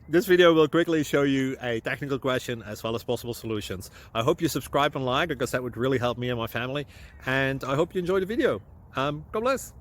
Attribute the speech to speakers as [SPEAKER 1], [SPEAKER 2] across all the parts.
[SPEAKER 1] This video will quickly show you a technical question as well as possible solutions. I hope you subscribe and like, because that would really help me and my family. And I hope you enjoy the video. God bless.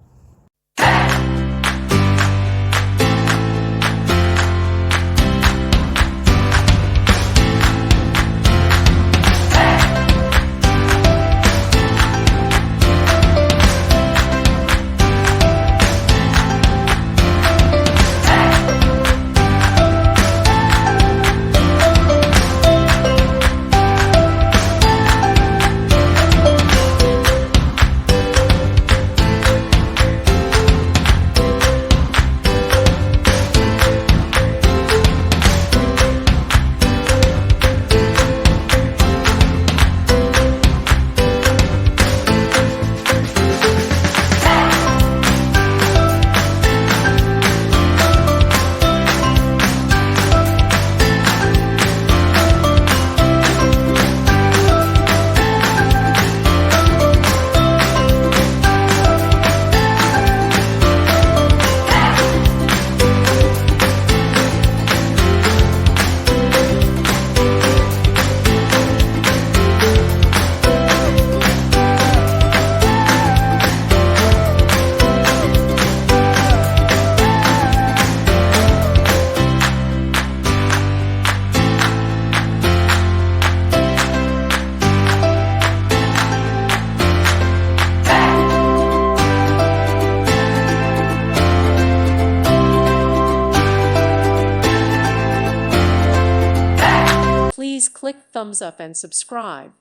[SPEAKER 2] Please click thumbs up and subscribe.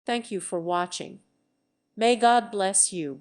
[SPEAKER 2] Thank you for watching. May God bless you.